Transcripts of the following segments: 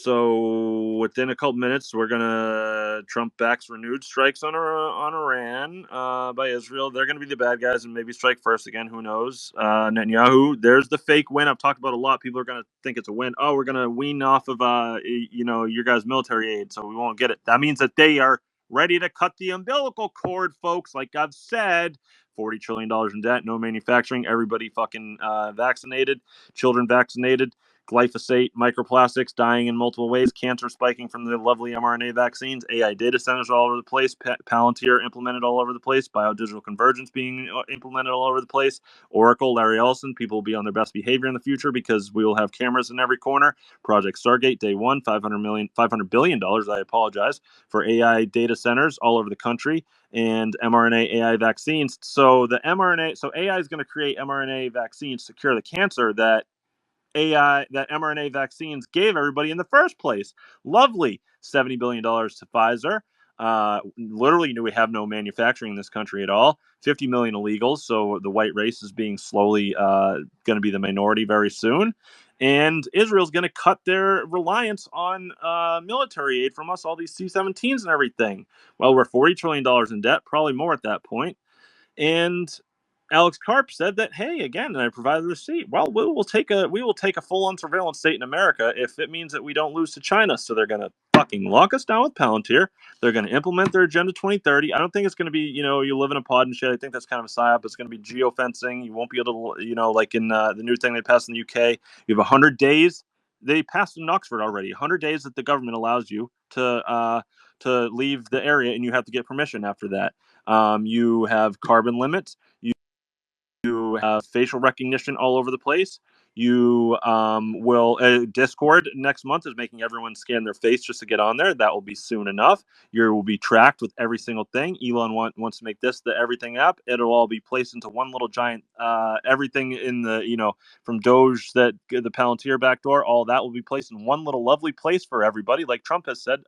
So within a couple minutes, Trump backs renewed strikes on Iran by Israel. They're gonna be the bad guys and maybe strike first again. Who knows? Netanyahu. There's the fake win I've talked about a lot. People are gonna think it's a win. Oh, we're gonna wean off of your guys' military aid, so we won't get it. That means that they are ready to cut the umbilical cord, folks. Like I've said. $40 trillion in debt, no manufacturing, everybody fucking vaccinated, children vaccinated, glyphosate, microplastics dying in multiple ways, cancer spiking from the lovely mRNA vaccines, AI data centers all over the place, Palantir implemented all over the place, biodigital convergence being implemented all over the place, Oracle, Larry Ellison, people will be on their best behavior in the future because we will have cameras in every corner. Project Stargate, day one, $500 billion, I apologize, for AI data centers all over the country and mRNA AI vaccines. So AI is going to create mRNA vaccines to cure the cancer that mRNA vaccines gave everybody in the first place. Lovely. $70 billion to Pfizer. Literally, we have no manufacturing in this country at all. 50 million illegals. So the white race is being slowly going to be the minority very soon. And Israel's going to cut their reliance on military aid from us, all these C-17s and everything. Well, we're $40 trillion in debt, probably more at that point. And Alex Karp said that, hey, again, and I provided a receipt. Well, we will take a full-on surveillance state in America if it means that we don't lose to China. So they're going to fucking lock us down with Palantir. They're going to implement their Agenda 2030. I don't think it's going to be, you live in a pod and shit. I think that's kind of a psyop. It's going to be geofencing. You won't be able to, like in the new thing they passed in the UK. You have 100 days. They passed in Oxford already. 100 days that the government allows you to leave the area, and you have to get permission after that. You have carbon limits. You have facial recognition all over the place. You Discord next month is making everyone scan their face just to get on there. That will be soon enough. You will be tracked with every single thing. Elon wants to make this the everything app. It'll all be placed into one little giant everything in the from Doge, that the Palantir backdoor. All that will be placed in one little lovely place for everybody. Like Trump has said,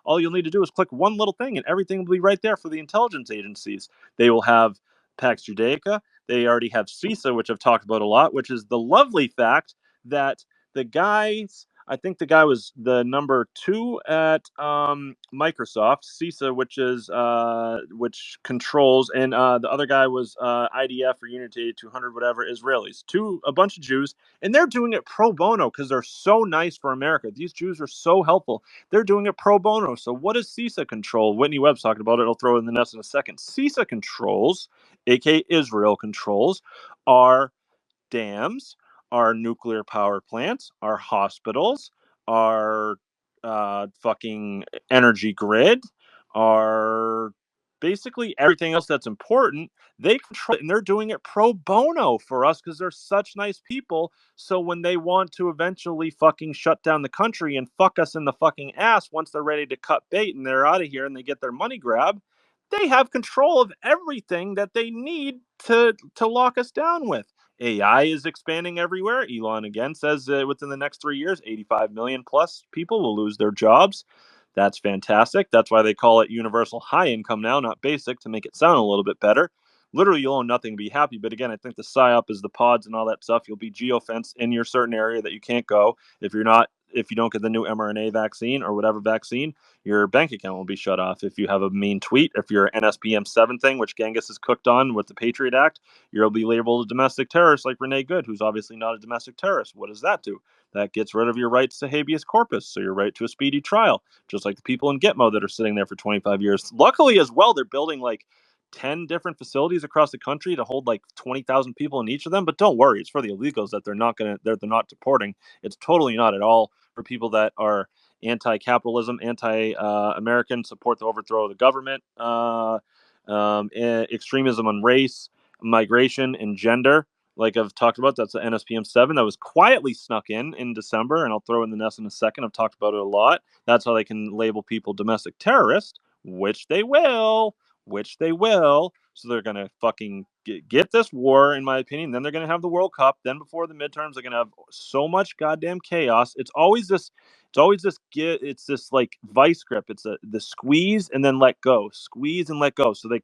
all you'll need to do is click one little thing, and everything will be right there for the intelligence agencies. They will have Pax Judaica. They already have CISA, which I've talked about a lot, which is the lovely fact that I think the guy was the number 2 at Microsoft, CISA, which controls, and the other guy was IDF or Unity 200, whatever, Israelis. A bunch of Jews, and they're doing it pro bono because they're so nice for America. These Jews are so helpful. They're doing it pro bono. So what does CISA control? Whitney Webb's talking about it. I'll throw it in the nest in a second. CISA controls, aka Israel controls, our dams, our nuclear power plants, our hospitals, our fucking energy grid, our basically everything else that's important. They control it, and they're doing it pro bono for us because they're such nice people. So when they want to eventually fucking shut down the country and fuck us in the fucking ass, once they're ready to cut bait and they're out of here and they get their money grab, they have control of everything that they need to lock us down with. AI is expanding everywhere. Elon again says within the next 3 years, 85 million plus people will lose their jobs. That's fantastic. That's why they call it universal high income now, not basic, to make it sound a little bit better. Literally, you'll own nothing and be happy. But again, I think the psyop is the pods and all that stuff. You'll be geofenced in your certain area that you can't go. If you don't get the new mRNA vaccine or whatever vaccine, your bank account will be shut off. If you have a mean tweet, if you're an NSPM7 thing, which Genghis is cooked on with the Patriot Act, you'll be labeled a domestic terrorist like Renee Good, who's obviously not a domestic terrorist. What does that do? That gets rid of your rights to habeas corpus, so your right to a speedy trial, just like the people in Gitmo that are sitting there for 25 years. Luckily, as well, they're building like 10 different facilities across the country to hold like 20,000 people in each of them. But don't worry, it's for the illegals that they're not deporting. It's totally not at all for people that are anti-capitalism, anti-American, support the overthrow of the government, extremism on race, migration, and gender. Like I've talked about, that's the NSPM 7 that was quietly snuck in December, and I'll throw in the nest in a second. I've talked about it a lot. That's how they can label people domestic terrorists, which they will. So they're going to fucking get this war, in my opinion. Then they're going to have the World Cup. Then before the midterms, they're going to have so much goddamn chaos. It's always this. It's this like vice grip. It's the squeeze and then let go, squeeze and let go. So they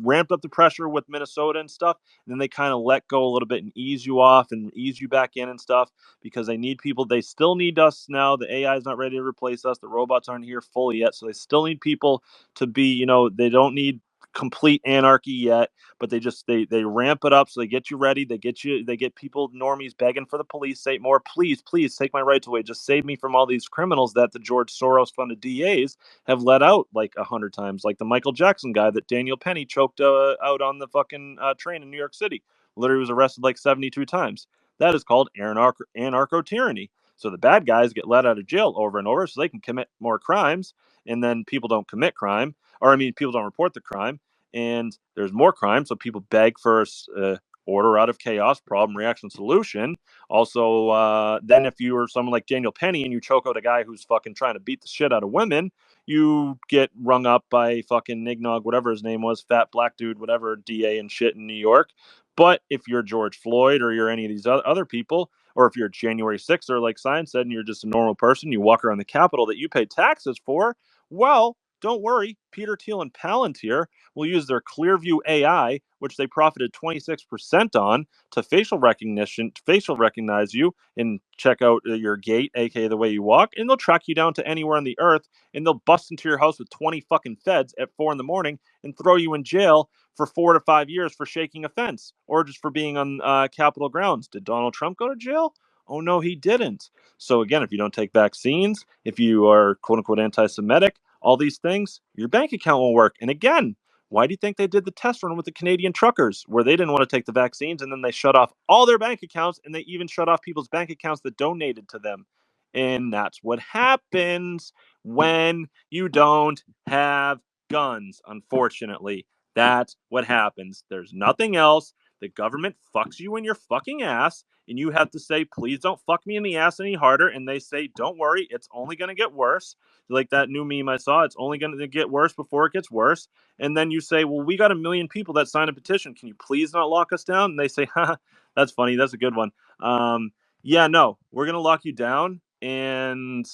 ramped up the pressure with Minnesota and stuff. And then they kind of let go a little bit and ease you off and ease you back in and stuff because they need people. They still need us now. The AI is not ready to replace us. The robots aren't here fully yet. So they still need people to be, they don't need complete anarchy yet, but they ramp it up. So they get you ready. They get people, normies, begging for the police, say more, please take my rights away. Just save me from all these criminals that the George Soros funded DAs have let out like 100 times, like the Michael Jackson guy that Daniel Penny choked out on the fucking train in New York City. Literally was arrested like 72 times. That is called anarcho tyranny. So the bad guys get let out of jail over and over so they can commit more crimes, and then people don't commit crime, or I mean, people don't report the crime, and there's more crime. So people beg for order out of chaos, problem, reaction, solution. Also, then if you were someone like Daniel Penny and you choke out a guy who's fucking trying to beat the shit out of women, you get rung up by fucking Nignog, whatever his name was, fat black dude, whatever, DA and shit in New York. But if you're George Floyd or you're any of these other people, or if you're January 6th, or like Science said, and you're just a normal person, you walk around the Capitol that you pay taxes for, well, don't worry. Peter Thiel and Palantir will use their Clearview AI, which they profited 26% on, to facial recognize you and check out your gait, aka the way you walk, and they'll track you down to anywhere on the earth, and they'll bust into your house with 20 fucking feds at 4 a.m. and throw you in jail for 4 to 5 years for shaking a fence or just for being on Capitol grounds. Did Donald Trump go to jail? Oh, no, he didn't. So, again, if you don't take vaccines, if you are quote unquote anti Semitic, all these things, your bank account won't work. And again, why do you think they did the test run with the Canadian truckers where they didn't want to take the vaccines and then they shut off all their bank accounts and they even shut off people's bank accounts that donated to them? And that's what happens when you don't have guns, unfortunately. That's what happens. There's nothing else. The government fucks you in your fucking ass, and you have to say, please don't fuck me in the ass any harder. And they say, don't worry, it's only going to get worse. Like that new meme I saw, it's only going to get worse before it gets worse. And then you say, well, we got 1 million people that signed a petition. Can you please not lock us down? And they say, ha, that's funny. That's a good one. Yeah, no, we're going to lock you down. And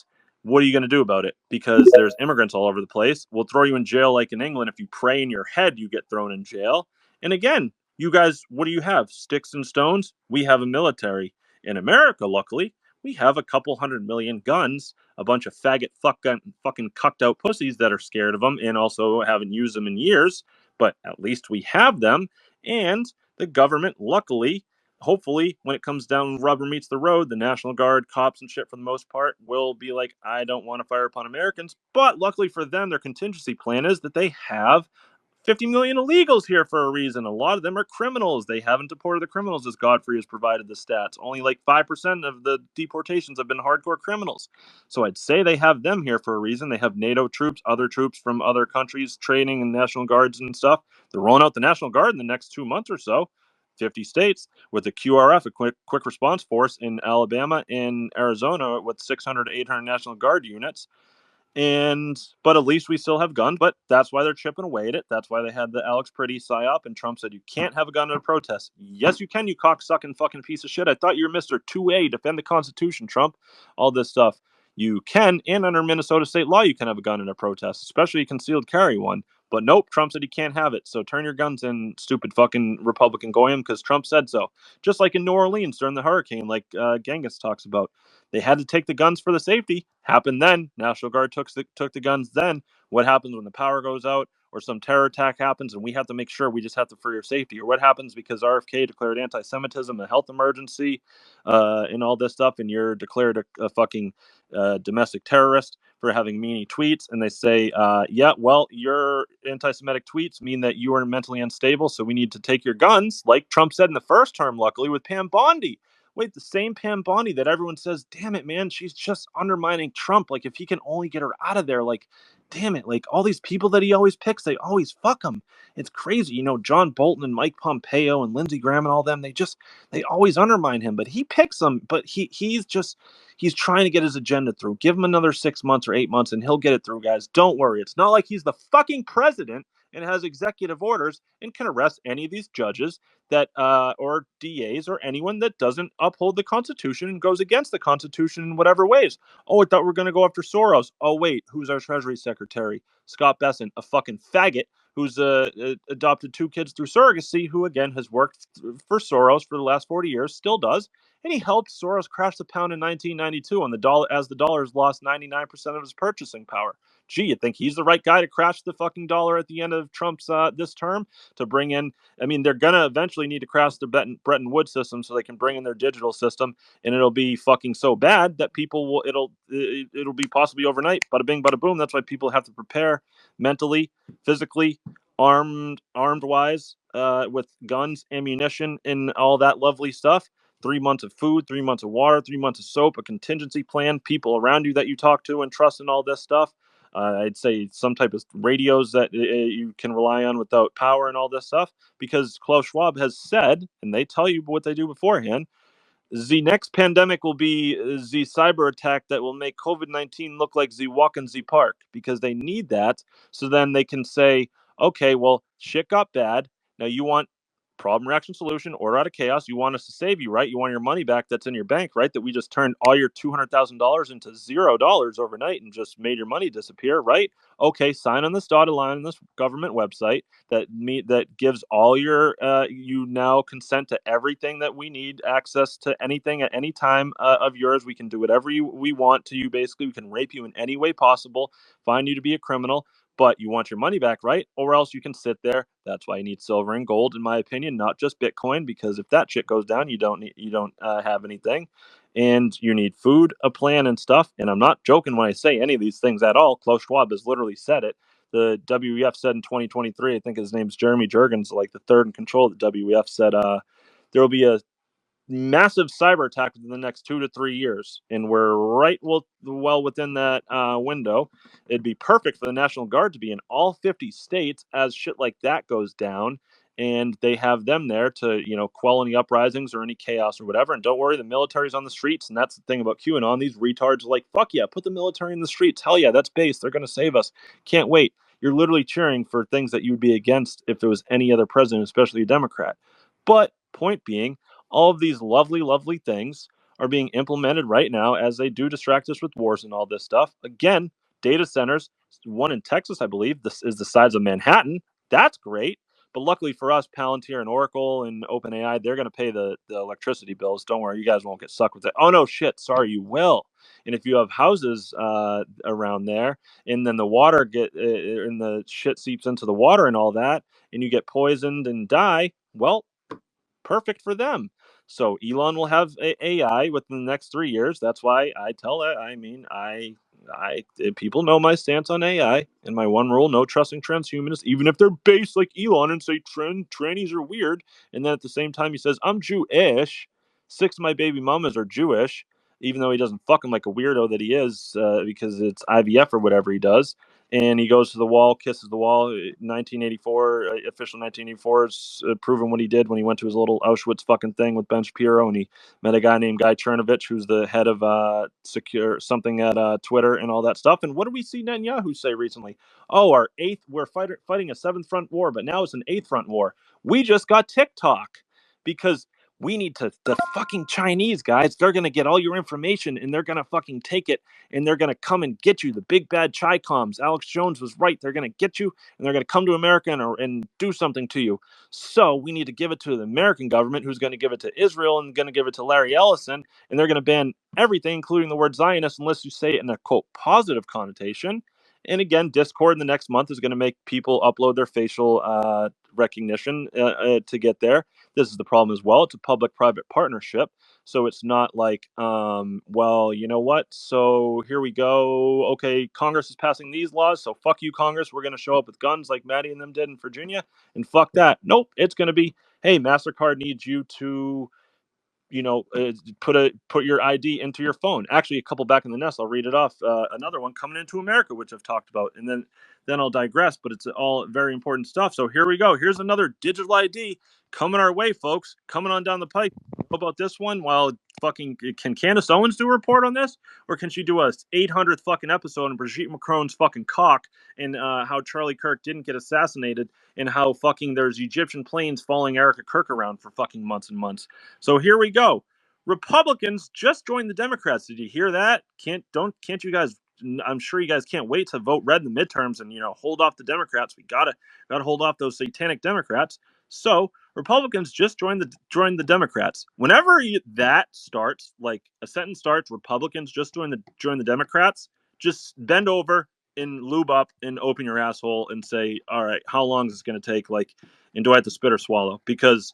what are you going to do about it? Because there's immigrants all over the place. We'll throw you in jail like in England. If you pray in your head, you get thrown in jail. And again, you guys, what do you have? Sticks and stones? We have a military. In America, luckily, we have a couple 100 million guns, a bunch of fucking cucked out pussies that are scared of them and also haven't used them in years. But at least we have them. And the government, luckily, hopefully, when it comes down, rubber meets the road, the National Guard, cops, and shit for the most part will be like, I don't want to fire upon Americans. But luckily for them, their contingency plan is that they have 50 million illegals here for a reason. A lot of them are criminals. They haven't deported the criminals, as Godfrey has provided the stats. Only like 5% of the deportations have been hardcore criminals. So I'd say they have them here for a reason. They have NATO troops, other troops from other countries training and National Guards and stuff. They're rolling out the National Guard in the next 2 months or so. 50 states with the QRF, a quick response force in Alabama and Arizona with 600 to 800 National Guard units. But at least we still have guns. But that's why they're chipping away at it. That's why they had the Alex Pretty psyop, and Trump said you can't have a gun at a protest. Yes, you can, you cocksucking fucking piece of shit. I thought you were Mr. 2A, defend the Constitution, Trump. All this stuff. You can, and under Minnesota state law, you can have a gun in a protest, especially a concealed carry one. But nope, Trump said he can't have it. So turn your guns in, stupid fucking Republican goyim, because Trump said so. Just like in New Orleans during the hurricane, like Genghis talks about. They had to take the guns for the safety. Happened then. National Guard took the guns then. What happens when the power goes out or some terror attack happens and we have to make sure we just have to for your safety? Or what happens because RFK declared anti-Semitism a health emergency and all this stuff, and you're declared a fucking domestic terrorist for having meanie tweets, and they say, yeah, well, your anti-Semitic tweets mean that you are mentally unstable, so we need to take your guns, like Trump said in the first term, luckily, with Pam Bondi. Wait, the same Pam Bondi that everyone says, damn it, man, she's just undermining Trump. Like, if he can only get her out of there, like, damn it, like, all these people that he always picks, they always fuck him. It's crazy. You know, John Bolton and Mike Pompeo and Lindsey Graham and all them, they always undermine him, but he picks them. But he's trying to get his agenda through. Give him another 6 months or 8 months and he'll get it through, guys. Don't worry. It's not like he's the fucking president and has executive orders and can arrest any of these judges that or DAs or anyone that doesn't uphold the Constitution and goes against the Constitution in whatever ways. Oh, I thought we were going to go after Soros. Oh, wait, who's our Treasury Secretary? Scott Bessent, a fucking faggot who's adopted two kids through surrogacy, who again has worked for Soros for the last 40 years, still does, and he helped Soros crash the pound in 1992 on the dollar as the dollar's lost 99% of his purchasing power. Gee, you think he's the right guy to crash the fucking dollar at the end of Trump's this term to bring in? I mean, they're gonna eventually need to crash the Bretton Woods system so they can bring in their digital system, and it'll be fucking so bad that people will it'll be possibly overnight. Bada bing, bada boom. That's why people have to prepare mentally, physically, armed wise, with guns, ammunition, and all that lovely stuff. 3 months of food, 3 months of water, 3 months of soap, a contingency plan, people around you that you talk to and trust, and all this stuff. I'd say some type of radios that you can rely on without power and all this stuff, because Klaus Schwab has said, and they tell you what they do beforehand, the next pandemic will be the cyber attack that will make COVID-19 look like the walk in the park, because they need that. So then they can say, okay, well, shit got bad. Now you want problem, reaction, solution, order out of chaos. You want us to save you, right? You want your money back that's in your bank, right? That we just turned all your $200,000 into $0 overnight and just made your money disappear, right? Okay, sign on this dotted line on this government website that gives all your you now consent to everything that we need access to anything at any time of yours. We can do whatever we want to you. Basically, we can rape you in any way possible, find you to be a criminal, but you want your money back, right? Or else you can sit there. That's why you need silver and gold, in my opinion, not just Bitcoin, because if that shit goes down, you don't have anything, and you need food, a plan, and stuff. And I'm not joking when I say any of these things at all. Klaus Schwab has literally said it. The WEF said in 2023, I think his name's Jeremy Jurgens, like the third in control of the WEF, said there will be a massive cyber attack within the next 2 to 3 years, and we're well within that window. It'd be perfect for the National Guard to be in all 50 states as shit like that goes down, and they have them there to quell any uprisings or any chaos or whatever. And don't worry, the military's on the streets, and that's the thing about QAnon. These retards are like, fuck yeah, put the military in the streets. Hell yeah, that's base. They're gonna save us. Can't wait. You're literally cheering for things that you would be against if it was any other president, especially a Democrat. But point being, all of these lovely, lovely things are being implemented right now as they do distract us with wars and all this stuff. Again, data centers, one in Texas, I believe, this is the size of Manhattan. That's great. But luckily for us, Palantir and Oracle and OpenAI, they're going to pay the electricity bills. Don't worry, you guys won't get sucked with it. Oh, no, shit. Sorry, you will. And if you have houses around there, and then the water and the shit seeps into the water and all that, and you get poisoned and die, well, perfect for them. So Elon will have AI within the next 3 years. That's why I tell that. I mean, people know my stance on AI and my one rule: no trusting transhumanists, even if they're based like Elon and say trannies are weird. And then at the same time, he says I'm Jewish. Six of my baby mamas are Jewish, even though he doesn't fuck them like a weirdo that he is, because it's IVF or whatever he does. And he goes to the wall, kisses the wall. 1984, official 1984 is proving what he did when he went to his little Auschwitz fucking thing with Ben Shapiro, and he met a guy named Guy Chernovich, who's the head of secure something at Twitter and all that stuff. And what did we see Netanyahu say recently? Oh, we're fighting a seventh front war, but now it's an eighth front war. We just got TikTok because we need the fucking Chinese guys. They're going to get all your information and they're going to fucking take it and they're going to come and get you. The big bad Chi-Coms. Alex Jones was right. They're going to get you and they're going to come to America and do something to you. So we need to give it to the American government, who's going to give it to Israel and going to give it to Larry Ellison. And they're going to ban everything, including the word Zionist, unless you say it in a, quote, positive connotation. And again, Discord in the next month is going to make people upload their facial recognition to get there. This is the problem as well. It's a public-private partnership. So it's not like, well, you know what? So here we go. Okay, Congress is passing these laws. So fuck you, Congress. We're going to show up with guns like Maddie and them did in Virginia. And fuck that. Nope. It's going to be, hey, MasterCard needs you to put your ID into your phone. Actually, a couple back in the nest, I'll read it off. Another one coming into America, which I've talked about. And then then I'll digress. But it's all very important stuff. So here we go. Here's another digital ID coming our way, folks. Coming on down the pike. How about this one? Well, fucking, can Candace Owens do a report on this, or can she do a 800th fucking episode on Brigitte Macron's fucking cock and how Charlie Kirk didn't get assassinated and how fucking there's Egyptian planes following Erica Kirk around for fucking months and months? So here we go. Republicans just joined the Democrats. Did you hear that? Can't you guys? I'm sure you guys can't wait to vote red in the midterms and hold off the Democrats. We gotta hold off those satanic Democrats. So Republicans just joined the Democrats. Whenever that starts, like a sentence starts, Republicans just join the Democrats. Just bend over and lube up and open your asshole and say, all right, how long is this going to take? Like, and do I have to spit or swallow? Because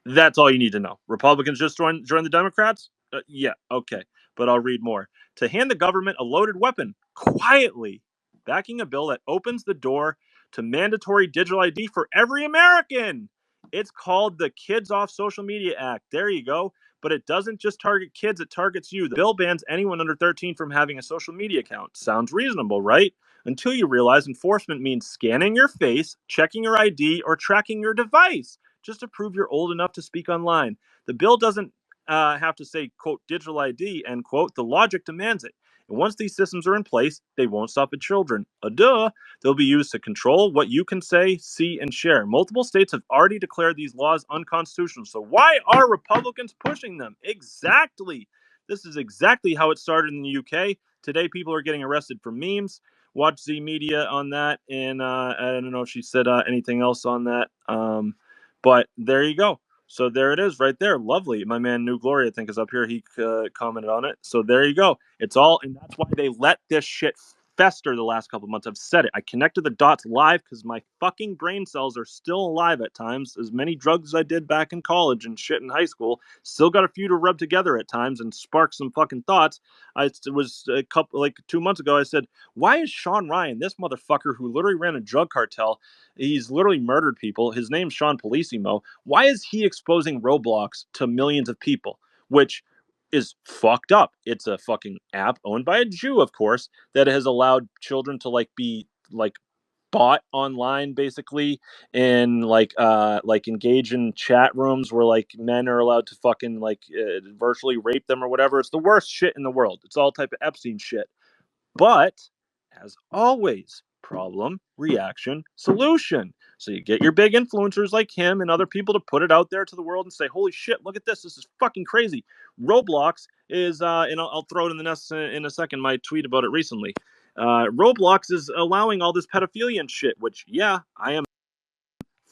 that's all you need to know. Republicans just joined the Democrats? Yeah, okay. But I'll read more. To hand the government a loaded weapon quietly, backing a bill that opens the door to mandatory digital ID for every American. It's called the Kids Off Social Media Act. There you go. But it doesn't just target kids, it targets you. The bill bans anyone under 13 from having a social media account. Sounds reasonable, right? Until you realize enforcement means scanning your face, checking your ID, or tracking your device just to prove you're old enough to speak online. The bill doesn't have to say, quote, digital ID, end quote. The logic demands it. And once these systems are in place, they won't stop at children. Duh. They'll be used to control what you can say, see, and share. Multiple states have already declared these laws unconstitutional. So why are Republicans pushing them? Exactly. This is exactly how it started in the UK. Today, people are getting arrested for memes. Watch Z Media on that. And I don't know if she said anything else on that. But there you go. So there it is right there. Lovely. My man New Glory, I think, is up here. He commented on it. So there you go. It's all, and that's why they let this shit fester the last couple of months. I've said it. I connected the dots live because my fucking brain cells are still alive at times. As many drugs as I did back in college and shit in high school, still got a few to rub together at times and spark some fucking thoughts. It was a couple, like 2 months ago, I said, why is Sean Ryan, this motherfucker who literally ran a drug cartel, he's literally murdered people. His name's Sean Policimo. Why is he exposing Roblox to millions of people? Which is fucked up. It's a fucking app owned by a Jew, of course, that has allowed children to be bought online basically and engage in chat rooms where men are allowed to fucking virtually rape them or whatever. It's the worst shit in the world. It's all type of Epstein shit. But as always, problem, reaction, solution. So you get your big influencers like him and other people to put it out there to the world and say, holy shit, look at this. This is fucking crazy. Roblox is, and I'll throw it in the nest in a second, my tweet about it recently. Roblox is allowing all this pedophilia and shit, which, yeah, I am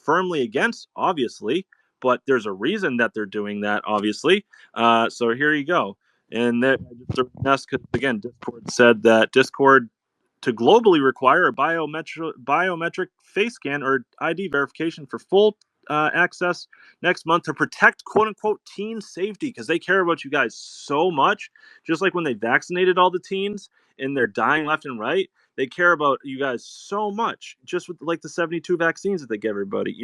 firmly against, obviously, but there's a reason that they're doing that, obviously. So here you go. And that because again, Discord said that Discord to globally require a biometric face scan or ID verification for full access next month to protect quote unquote teen safety because they care about you guys so much. Just like when they vaccinated all the teens and they're dying left and right, they care about you guys so much. Just with the 72 vaccines that they give everybody,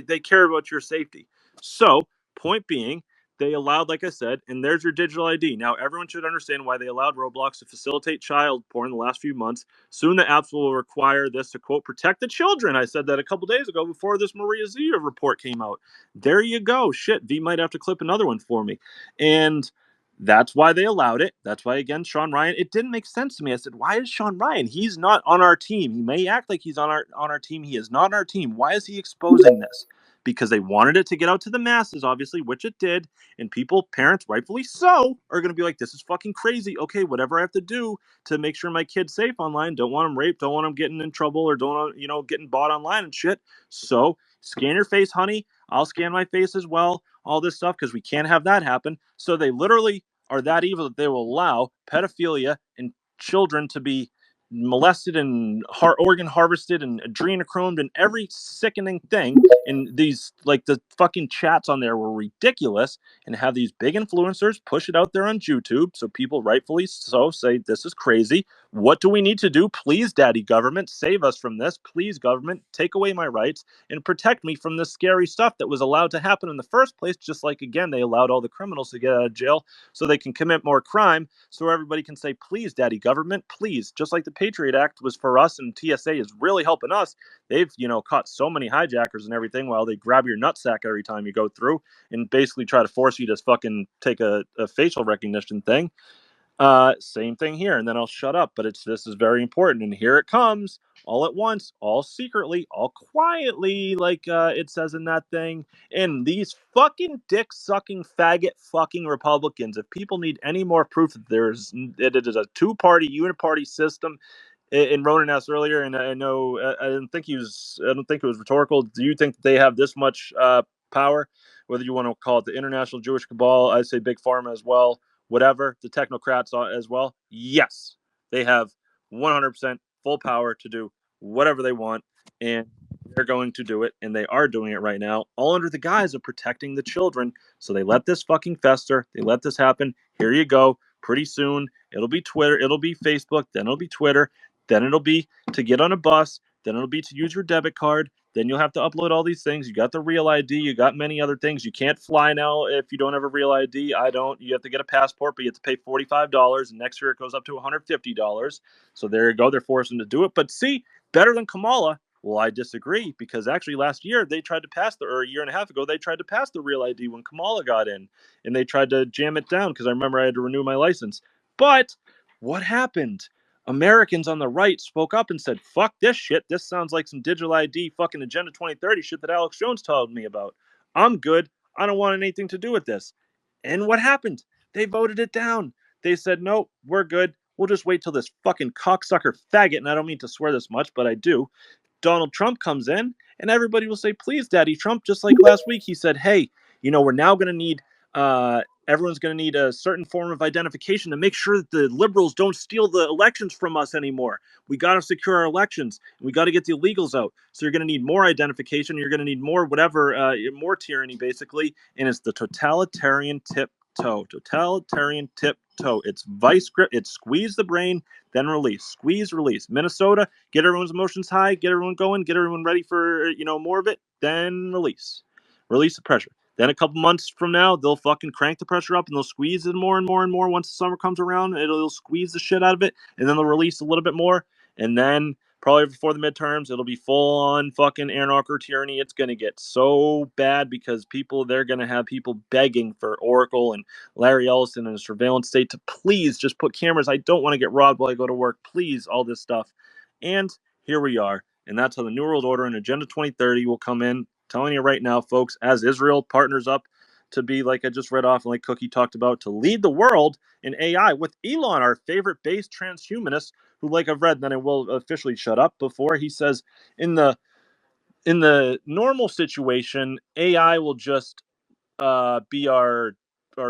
they care about your safety. So point being, they allowed, like I said, and there's your digital ID. Now, everyone should understand why they allowed Roblox to facilitate child porn the last few months. Soon the apps will require this to, quote, protect the children. I said that a couple days ago before this Maria Zia report came out. There you go. Shit, V might have to clip another one for me. And that's why they allowed it. That's why, again, Sean Ryan, it didn't make sense to me. I said, why is Sean Ryan? He's not on our team. He may act like he's on our team. He is not on our team. Why is he exposing this? Because they wanted it to get out to the masses, obviously, which it did. And people, parents, rightfully so, are going to be like, this is fucking crazy. Okay, whatever I have to do to make sure my kid's safe online. Don't want him raped. Don't want him getting in trouble or don't want, getting bought online and shit. So scan your face, honey. I'll scan my face as well. All this stuff because we can't have that happen. So they literally are that evil that they will allow pedophilia and children to be molested and organ harvested and adrenochromed and every sickening thing. And these the fucking chats on there were ridiculous and have these big influencers push it out there on YouTube so people rightfully so say this is crazy. What do we need to do? Please, daddy government, save us from this. Please, government, take away my rights and protect me from this scary stuff that was allowed to happen in the first place. Just like, again, they allowed all the criminals to get out of jail so they can commit more crime so everybody can say, please, daddy government, please, just like the Patriot Act was for us, and TSA is really helping us. They've, caught so many hijackers and everything while they grab your nutsack every time you go through and basically try to force you to fucking take a facial recognition thing. Same thing here, and then I'll shut up. But this is very important, and here it comes, all at once, all secretly, all quietly, like it says in that thing. And these fucking dick sucking faggot fucking Republicans. If people need any more proof that it is a two-party uniparty system, and Ronan asked earlier, and I know I don't think it was rhetorical. Do you think they have this much power? Whether you want to call it the international Jewish cabal, I say big pharma as well, whatever, the technocrats as well. Yes, they have 100% full power to do whatever they want, and they're going to do it, and they are doing it right now, all under the guise of protecting the children. So they let this fucking fester. They let this happen. Here you go. Pretty soon, it'll be Twitter, it'll be Facebook, then it'll be Twitter, then it'll be to get on a bus, then it'll be to use your debit card. Then you'll have to upload all these things. You got the real ID. You got many other things. You can't fly now if you don't have a real ID. I don't. You have to get a passport, but you have to pay $45. And next year it goes up to $150. So there you go. They're forcing to do it. But see, better than Kamala. Well, I disagree, because actually last year they tried to pass or a year and a half ago, they tried to pass the real ID when Kamala got in, and they tried to jam it down because I remember I had to renew my license. But what happened? Americans on the right spoke up and said, fuck this shit. This sounds like some digital ID fucking Agenda 2030 shit that Alex Jones told me about. I'm good. I don't want anything to do with this. And what happened? They voted it down. They said, no, we're good. We'll just wait till this fucking cocksucker faggot, and I don't mean to swear this much, but I do, Donald Trump comes in, and everybody will say, please, Daddy Trump. Just like last week, he said, hey, we're now going to need, everyone's going to need a certain form of identification to make sure that the liberals don't steal the elections from us anymore. We got to secure our elections. We got to get the illegals out. So you're going to need more identification. You're going to need more whatever, more tyranny, basically. And it's the totalitarian tiptoe. Totalitarian tiptoe. It's vice grip. It's squeeze the brain, then release. Squeeze, release. Minnesota, get everyone's emotions high, get everyone going, get everyone ready for, more of it, then release. Release the pressure. Then a couple months from now, they'll fucking crank the pressure up, and they'll squeeze it more and more and more. Once the summer comes around, it'll squeeze the shit out of it, and then they'll release a little bit more. And then probably before the midterms, it'll be full on fucking anarcho tyranny. It's going to get so bad because they're going to have people begging for Oracle and Larry Ellison and the surveillance state to please just put cameras. I don't want to get robbed while I go to work. Please, all this stuff. And here we are. And that's how the New World Order and Agenda 2030 will come in. Telling you right now, folks, as Israel partners up to be, like I just read off and like Cookie talked about, to lead the world in AI with Elon, our favorite base transhumanist, who, like I've read, then I will officially shut up before, he says in the normal situation, AI will just be our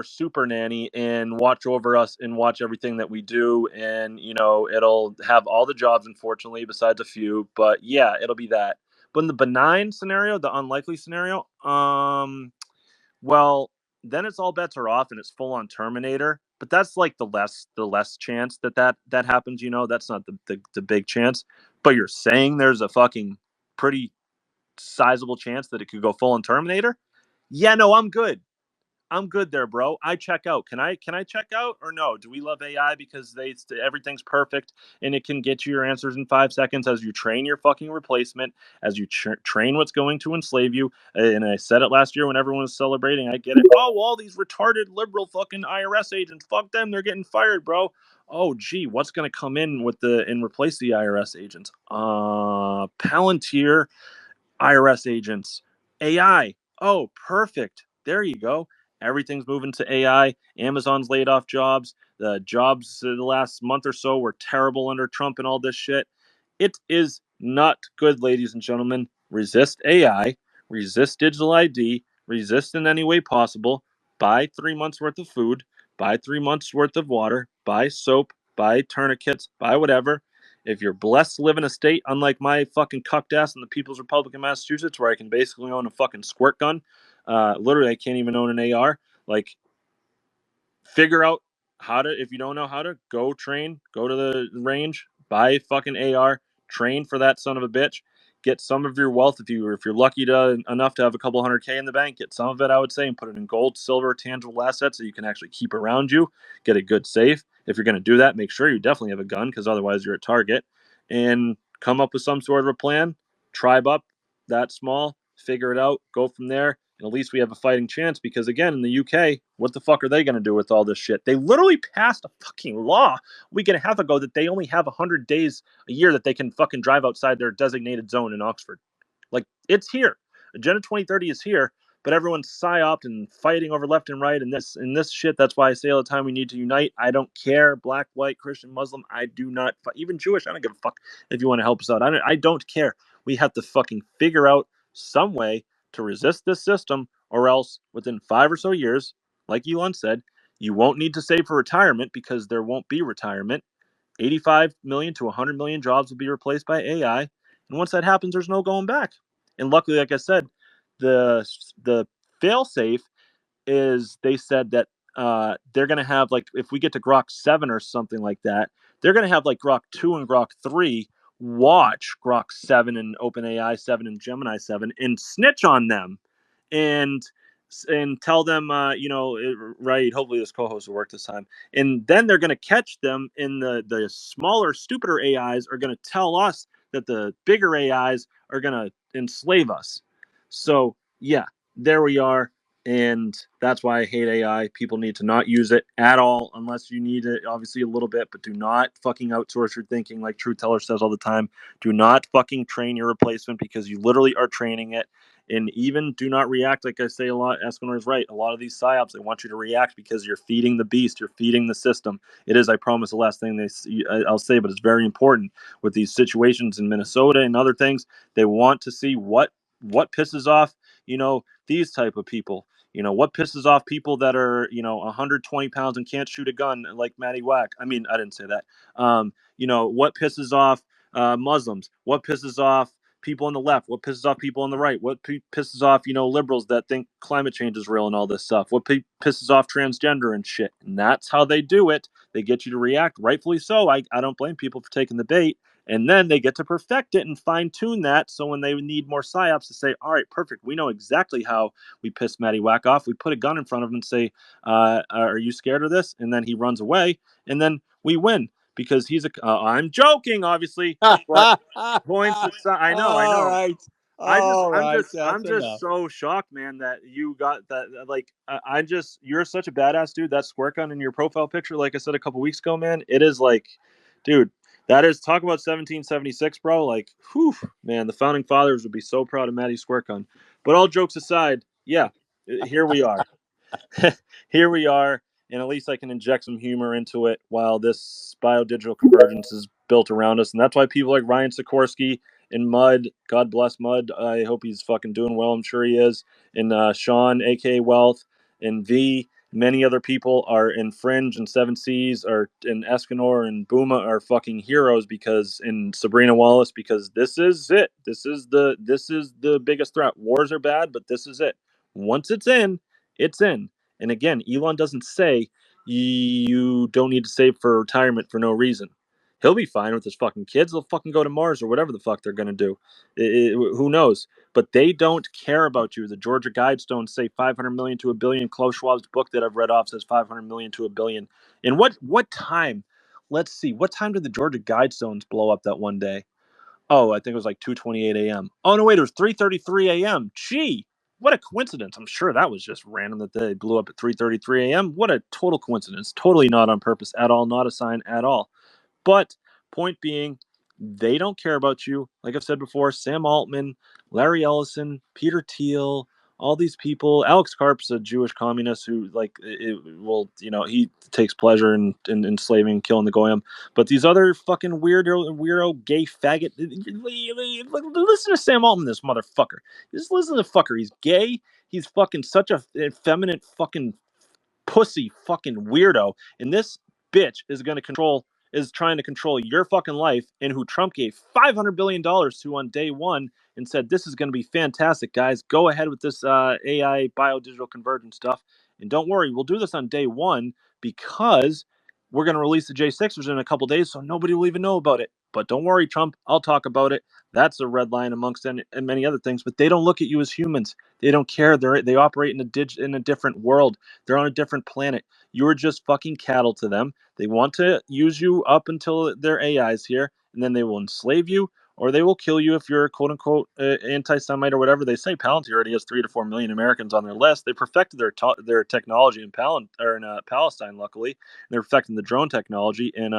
super nanny and watch over us and watch everything that we do, and it'll have all the jobs, unfortunately, besides a few. But yeah, it'll be that. But in the benign scenario, the unlikely scenario, well, then it's all bets are off and it's full on Terminator. But that's like the less chance that happens. That's not the big chance. But you're saying there's a fucking pretty sizable chance that it could go full on Terminator. Yeah, no, I'm good. I'm good there, bro. I check out. Can I check out or no? Do we love AI because everything's perfect and it can get you your answers in 5 seconds as you train your fucking replacement, as you train what's going to enslave you? And I said it last year when everyone was celebrating. I get it. Oh, all these retarded liberal fucking IRS agents. Fuck them. They're getting fired, bro. Oh, gee, what's gonna come in and replace the IRS agents? Palantir IRS agents, AI. Oh, perfect. There you go. Everything's moving to AI. Amazon's laid off jobs. The jobs the last month or so were terrible under Trump and all this shit. It is not good, ladies and gentlemen. Resist AI, resist digital ID, resist in any way possible. Buy 3 months worth of food, buy 3 months worth of water, buy soap, buy tourniquets, buy whatever. If you're blessed to live in a state unlike my fucking cucked ass in the People's Republic of Massachusetts, where I can basically own a fucking squirt gun, literally I can't even own an AR. Like, figure out how to. If you don't know how to, go train, go to the range, buy a fucking AR, train for that son of a bitch. get some of your wealth if you're lucky enough to have a couple $100K in the bank. Get some of it, I would say, and put it in gold, silver, tangible assets that you can actually keep around you. Get a good safe. If you're going to do that, make sure you definitely have a gun, because otherwise you're at target. And come up with some sort of a plan. Tribe up that small, figure it out, go from there. And at least we have a fighting chance, because again, in the UK, what the fuck are they going to do with all this shit? They literally passed a fucking law a week and a half ago that they only have 100 days a year that they can fucking drive outside their designated zone in Oxford. Like, it's here. Agenda 2030 is here, but everyone's psyoped and fighting over left and right and this shit. That's why I say all the time, we need to unite. I don't care, black, white, Christian, Muslim. I do not, even Jewish. I don't give a fuck if you want to help us out. I don't care. We have to fucking figure out some way to resist this system, or else within 5 or so years, like Elon said, you won't need to save for retirement, because there won't be retirement. 85 million to 100 million jobs will be replaced by AI. And once that happens, there's no going back. And luckily, like I said, the fail safe is, they said that they're going to have, like, if we get to Grok 7 or something like that, they're going to have like Grok 2 and Grok 3 watch Grok 7 and OpenAI 7 and Gemini 7 and snitch on them and tell them, right, hopefully this co-host will work this time. And then they're going to catch them, in the smaller, stupider AIs are going to tell us that the bigger AIs are going to enslave us. So, yeah, there we are. And that's why I hate AI. People need to not use it at all, unless you need it, obviously, a little bit, but do not fucking outsource your thinking, like Truth Teller says all the time. Do not fucking train your replacement, because you literally are training it. And even do not react, like I say a lot. Esquinor is right. A lot of these psyops, they want you to react because you're feeding the beast, you're feeding the system. It is, I promise, the last thing I'll say, but it's very important with these situations in Minnesota and other things. They want to see what pisses off, these type of people. What pisses off people that are, 120 pounds and can't shoot a gun, like Matty Wack. I mean, I didn't say that. What pisses off Muslims? What pisses off people on the left? What pisses off people on the right? What pisses off, liberals that think climate change is real and all this stuff? What pisses off transgender and shit? And that's how they do it. They get you to react, rightfully so. I don't blame people for taking the bait. And then they get to perfect it and fine tune that. So when they need more psyops, to say, all right, perfect. We know exactly how we piss Matty Wack off. We put a gun in front of him and say, are you scared of this? And then he runs away. And then we win, because I'm joking, obviously, but points aside, I know. All right. I'm just so shocked, man, that you got that. Like, you're such a badass, dude. That squirt gun in your profile picture, like I said a couple weeks ago, man, it is like, dude, that is, talk about 1776, bro. Like, whew, man, the founding fathers would be so proud of Matty Squirt gun. But all jokes aside, yeah, here we are. Here we are, and at least I can inject some humor into it while this biodigital convergence is built around us. And that's why people like Ryan Sikorsky and Mud, God bless Mud, I hope he's fucking doing well, I'm sure he is, and Sean, aka Wealth, and V, many other people are in Fringe and Seven Seas, or in Escanor and Booma are fucking heroes, because in Sabrina Wallace, because this is it. This is the biggest threat. Wars are bad, but this is it. Once it's in, it's in. And again, Elon doesn't say you don't need to save for retirement for no reason. He'll be fine with his fucking kids. They'll fucking go to Mars or whatever the fuck they're going to do. Who knows? But they don't care about you. The Georgia Guidestones say 500 million to a billion. Klaus Schwab's book that I've read off says 500 million to a billion. And what time? Let's see. What time did the Georgia Guidestones blow up that one day? Oh, I think it was like 2:28 a.m. Oh no, wait, it was 3:33 a.m. Gee, what a coincidence! I'm sure that was just random that they blew up at 3:33 a.m. What a total coincidence! Totally not on purpose at all. Not a sign at all. But point being, they don't care about you. Like I've said before, Sam Altman, Larry Ellison, Peter Thiel, all these people. Alex Karp's a Jewish communist who, like, he takes pleasure in enslaving and killing the goyim. But these other fucking weirdo gay faggot. Listen to Sam Altman, this motherfucker. Just listen to the fucker. He's gay. He's fucking such a effeminate fucking pussy fucking weirdo. And this bitch is trying to control your fucking life, and who Trump gave $500 billion to on day one and said, this is going to be fantastic, guys. Go ahead with this AI biodigital convergence stuff. And don't worry, we'll do this on day one, because we're going to release the J6ers in a couple days, so nobody will even know about it. But don't worry, Trump, I'll talk about it. That's a red line amongst and many other things. But they don't look at you as humans. They don't care. They operate in in a different world. They're on a different planet. You're just fucking cattle to them. They want to use you up until their AI's here, and then they will enslave you or they will kill you if you're quote unquote anti-Semite or whatever they say. Palantir already has 3 to 4 million Americans on their list. They perfected their technology in Palestine. Luckily, they're perfecting the drone technology in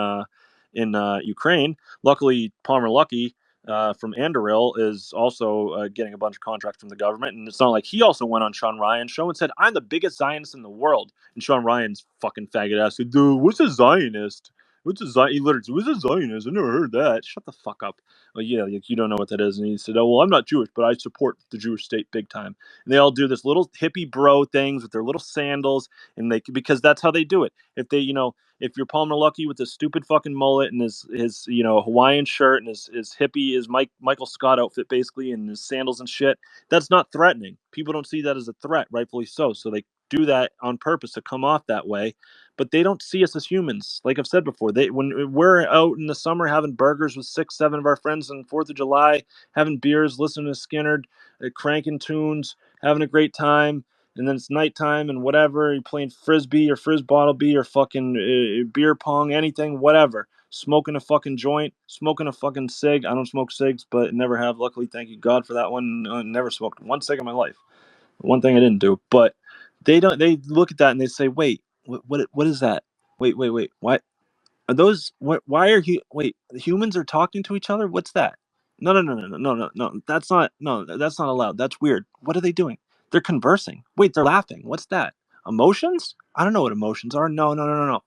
Ukraine. Luckily, Palmer Luckey from Anduril is also getting a bunch of contracts from the government, and it's not like he also went on Sean Ryan's show and said, "I'm the biggest Zionist in the world," and Sean Ryan's fucking faggot ass said, "Dude, what's a Zionist? What's a Zionist?" He literally, "What's a Zionist? I never heard that." Shut the fuck up. Well, yeah, like, you don't know what that is. And he said, "Oh, well, I'm not Jewish, but I support the Jewish state big time." And they all do this little hippie bro things with their little sandals, and they because that's how they do it. If they, if you're Palmer Luckey with his stupid fucking mullet and his Hawaiian shirt and his hippie, his Michael Scott outfit basically, and his sandals and shit, that's not threatening. People don't see that as a threat, rightfully so. So they do that on purpose to come off that way, but they don't see us as humans. Like I've said before, when we're out in the summer having burgers with 6, 7 of our friends on 4th of July, having beers, listening to Skinner, cranking tunes, having a great time, and then it's nighttime and whatever, you're playing frisbee or frisbottlebee or fucking beer pong, anything, whatever. Smoking a fucking joint, smoking a fucking cig. I don't smoke cigs, but never have. Luckily, thank you God for that one. Never smoked one cig in my life. One thing I didn't do, but they don't. They look at that and they say, "Wait, what is that? Wait. What are those? What? Why are you? Wait, humans are talking to each other? What's that? No. That's not. No, that's not allowed. That's weird. What are they doing? They're conversing. Wait, they're laughing. What's that? Emotions? I don't know what emotions are. No.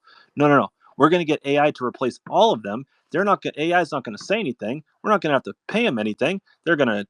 We're gonna get AI to replace all of them. They're not. AI is not gonna say anything. We're not gonna have to pay them anything. They're gonna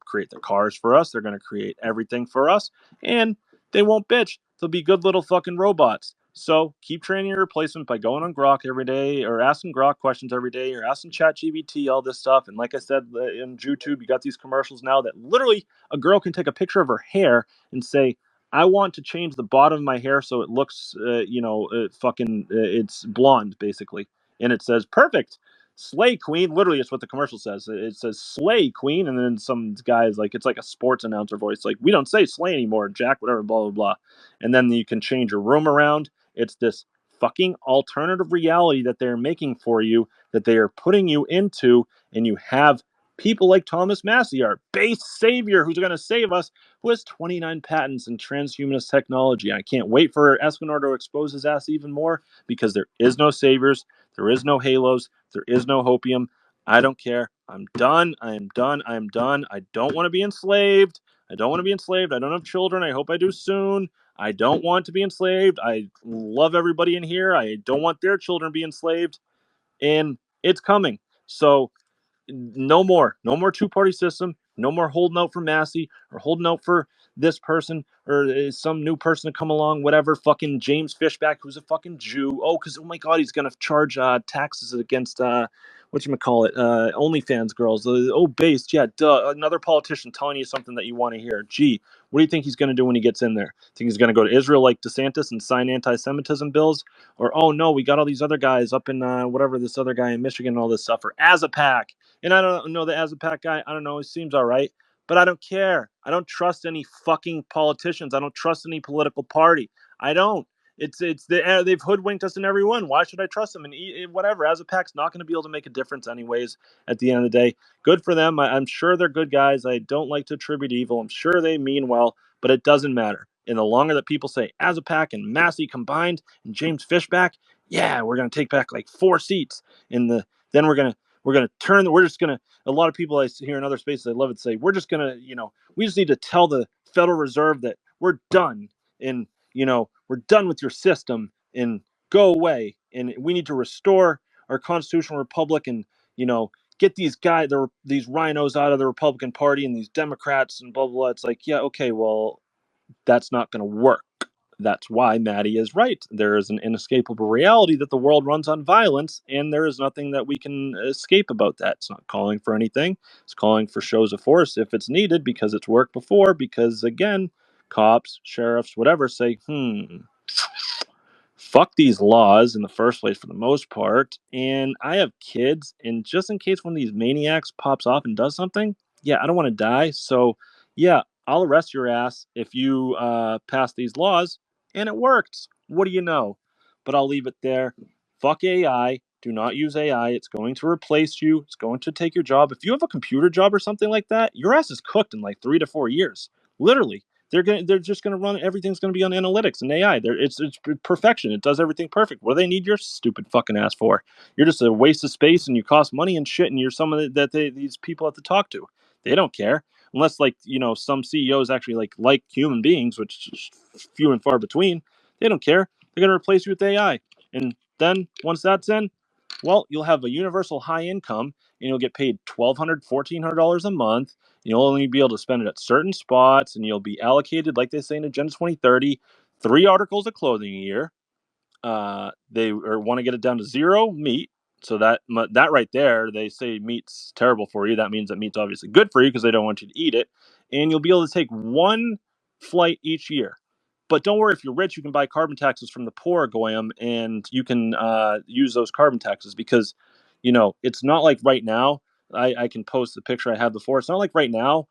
create the cars for us. They're gonna create everything for us, and they won't bitch. They'll be good little fucking robots. So keep training your replacement by going on Grok every day, or asking Grok questions every day, or asking ChatGPT all this stuff. And like I said in YouTube, you got these commercials now that literally a girl can take a picture of her hair and say, "I want to change the bottom of my hair so it looks, it's blonde, basically." And it says, "Perfect. Slay Queen." Literally, it's what the commercial says. It says "Slay Queen," and then some guys like it's like a sports announcer voice, like, "We don't say slay anymore, Jack, whatever, blah blah blah." And then you can change your room around. It's this fucking alternative reality that they're making for you, that they are putting you into, and you have people like Thomas Massey, our base savior, who's going to save us, who has 29 patents in transhumanist technology. I can't wait for Espinor to expose his ass even more, because there is no saviors, there is no halos, there is no hopium. I don't care. I'm done. I am done. I am done. I don't want to be enslaved. I don't want to be enslaved. I don't have children. I hope I do soon. I don't want to be enslaved. I love everybody in here. I don't want their children to be enslaved. And it's coming. So no more two-party system, no more holding out for Massey or holding out for this person or some new person to come along, whatever. Fucking James Fishback, who's a fucking Jew. Oh my God, he's gonna charge taxes against whatchamacallit, OnlyFans girls. Based, yeah, duh. Another politician telling you something that you want to hear. Gee, what do you think he's gonna do when he gets in there? Think he's gonna go to Israel like DeSantis and sign anti-Semitism bills? Or, oh no, we got all these other guys up in whatever, this other guy in Michigan and all this stuff, or ASPAC. And I don't know the ASPAC guy. I don't know. He seems all right. But I don't care. I don't trust any fucking politicians. I don't trust any political party. I don't. They've hoodwinked us in every one. Why should I trust them? And whatever. ASPAC's not going to be able to make a difference anyways at the end of the day. Good for them. I'm sure they're good guys. I don't like to attribute evil. I'm sure they mean well, but it doesn't matter. And the longer that people say ASPAC and Massey combined and James Fishback, yeah, we're going to take back like 4 seats. Then we're just gonna, a lot of people I hear in other spaces, I love it, say, we're just gonna, we just need to tell the Federal Reserve that we're done, and we're done with your system, and go away, and we need to restore our constitutional republic, and get these rhinos out of the Republican Party and these Democrats and blah blah blah. It's like, yeah, okay, well, that's not going to work. That's why Maddie is right. There is an inescapable reality that the world runs on violence, and there is nothing that we can escape about that. It's not calling for anything. It's calling for shows of force if it's needed, because it's worked before. Because, again, cops, sheriffs, whatever say, fuck these laws in the first place for the most part. And I have kids, and just in case one of these maniacs pops off and does something, yeah, I don't want to die. So, yeah, I'll arrest your ass if you pass these laws, and it worked. What do you know? But I'll leave it there. Fuck AI. Do not use AI. It's going to replace you. It's going to take your job. If you have a computer job or something like that, your ass is cooked in like 3 to 4 years. Literally, they're just gonna run, everything's gonna be on analytics and AI. It's perfection. It does everything perfect. What do they need your stupid fucking ass for? You're just a waste of space, and you cost money and shit, and you're someone that these people have to talk to. They don't care unless, like, some CEOs actually like human beings, which is few and far between. They don't care. They're gonna replace you with AI, and then once that's in, well, you'll have a universal high income, and you'll get paid $1,200, $1,400 a month. You'll only be able to spend it at certain spots, and you'll be allocated, like they say in Agenda 2030, 3 articles of clothing a year. They want to get it down to zero meat. So that right there, they say meat's terrible for you. That means that meat's obviously good for you because they don't want you to eat it. And you'll be able to take one flight each year. But don't worry, if you're rich, you can buy carbon taxes from the poor, Goyam, and you can use those carbon taxes because, it's not like right now. I can post the picture I had before. It's not like right now.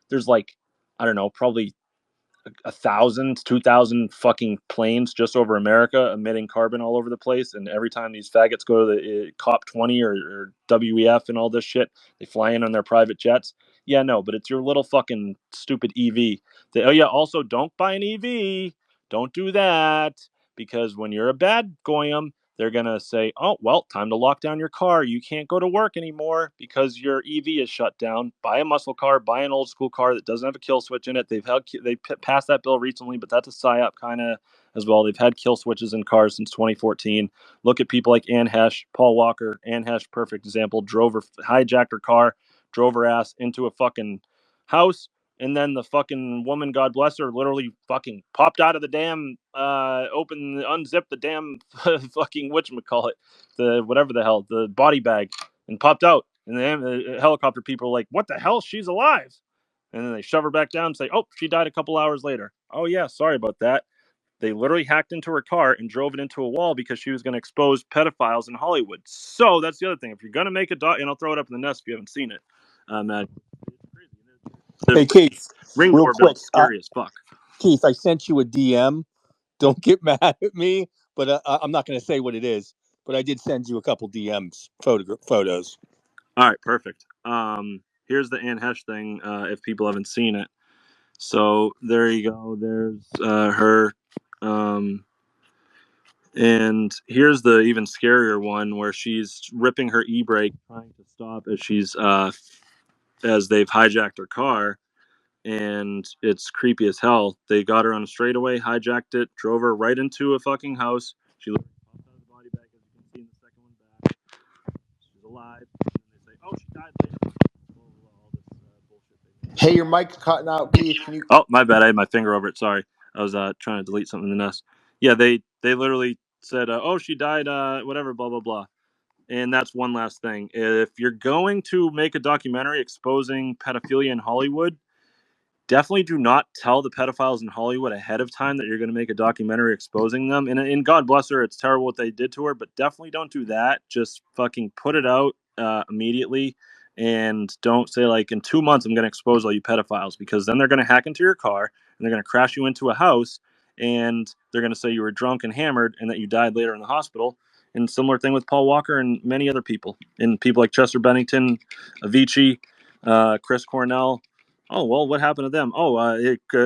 There's like, I don't know, probably 1,000, 2,000 fucking planes just over America emitting carbon all over the place. And every time these faggots go to the COP 20 or WEF and all this shit, they fly in on their private jets. Yeah, no, but it's your little fucking stupid EV. Oh, yeah, also don't buy an EV. Don't do that because when you're a bad goyim, they're going to say, oh, well, time to lock down your car. You can't go to work anymore because your EV is shut down. Buy a muscle car, buy an old school car that doesn't have a kill switch in it. They passed that bill recently, but that's a psyop kind of as well. They've had kill switches in cars since 2014. Look at people like Ann Hesh, Paul Walker. Ann Hesh, perfect example, hijacked her car, drove her ass into a fucking house, and then the fucking woman, God bless her, literally fucking popped out of the damn, unzipped the damn fucking whatchamacallit, the whatever the hell, the body bag, and popped out. And the helicopter people are like, what the hell? She's alive. And then they shove her back down and say, oh, she died a couple hours later. Oh, yeah, sorry about that. They literally hacked into her car and drove it into a wall because she was going to expose pedophiles in Hollywood. So that's the other thing. If you're going to make a doc, and I'll throw it up in the nest if you haven't seen it, Matt. Hey, Keith, Ring real doorbell, quick. scary as fuck. Keith, I sent you a DM. Don't get mad at me, but I'm not going to say what it is. But I did send you a couple DMs, photos. All right, perfect. Here's the Ann Hesh thing, if people haven't seen it. So there you go. There's her. And here's the even scarier one where she's ripping her e-brake, trying to stop as they've hijacked her car. And it's creepy as hell. They got her on a straightaway, hijacked it, drove her right into a fucking house. She popped out of the body bag, as you can see in the second one back. She's alive. And they say, oh, she died later. All this bullshit. Hey, your mic's cutting out, Keith. Can you? Oh, my bad. I had my finger over it. Sorry. I was trying to delete something in the nest. Yeah, they literally said, oh, she died, whatever, blah, blah, blah. And that's one last thing. If you're going to make a documentary exposing pedophilia in Hollywood, definitely do not tell the pedophiles in Hollywood ahead of time that you're going to make a documentary exposing them. And God bless her, it's terrible what they did to her, but definitely don't do that. Just fucking put it out immediately. And don't say, like, in 2 months, I'm going to expose all you pedophiles, because then they're going to hack into your car and they're going to crash you into a house, and they're going to say you were drunk and hammered and that you died later in the hospital. And similar thing with Paul Walker and many other people, and people like Chester Bennington, Avicii, Chris Cornell. Oh, well, what happened to them?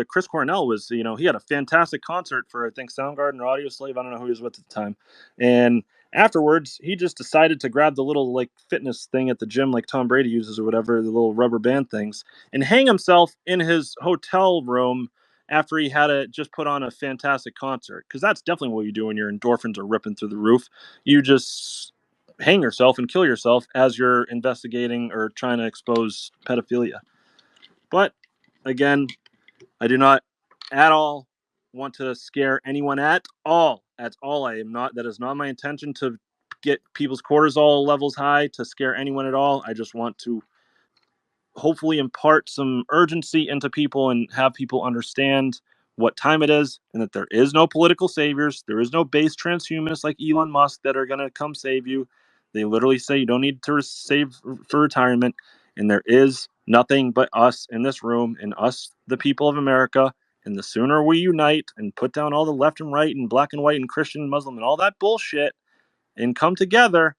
Chris Cornell was, he had a fantastic concert for, I think, Soundgarden or Audioslave. I don't know who he was with at the time. And afterwards, he just decided to grab the little, like, fitness thing at the gym, like Tom Brady uses or whatever, the little rubber band things, and hang himself in his hotel room after he had just put on a fantastic concert. Because that's definitely what you do when your endorphins are ripping through the roof. You just hang yourself and kill yourself as you're investigating or trying to expose pedophilia. But again, I do not at all want to scare anyone at all. At all. I am not. That is not my intention to get people's cortisol levels high, to scare anyone at all. I just want to hopefully impart some urgency into people and have people understand what time it is, and that there is no political saviors. There is no base transhumanists like Elon Musk that are going to come save you. They literally say you don't need to save for retirement. And there is nothing but us in this room and us, the people of America. And the sooner we unite and put down all the left and right and black and white and Christian and Muslim and all that bullshit and come together,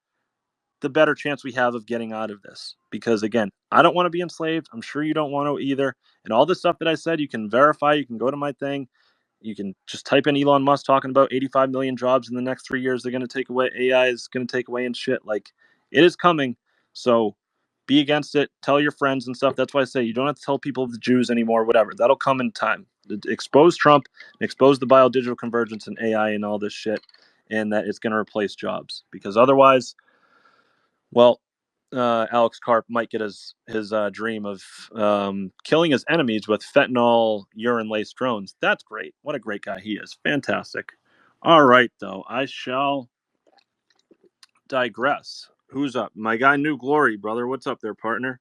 the better chance we have of getting out of this. Because again, I don't want to be enslaved. I'm sure you don't want to either. And all the stuff that I said, you can verify. You can go to my thing. You can just type in Elon Musk talking about 85 million jobs in the next 3 years. They're going to take away. AI is going to take away and shit. Like, it is coming. So be against it. Tell your friends and stuff. That's why I say you don't have to tell people the Jews anymore, whatever. That'll come in time. Expose Trump, expose the biodigital convergence and AI and all this shit, and that it's going to replace jobs. Because otherwise, well, Alex Karp might get his dream of killing his enemies with fentanyl urine-laced drones. That's great. What a great guy he is. Fantastic. All right, though. I shall digress. Who's up? My guy, New Glory, brother. What's up there, partner?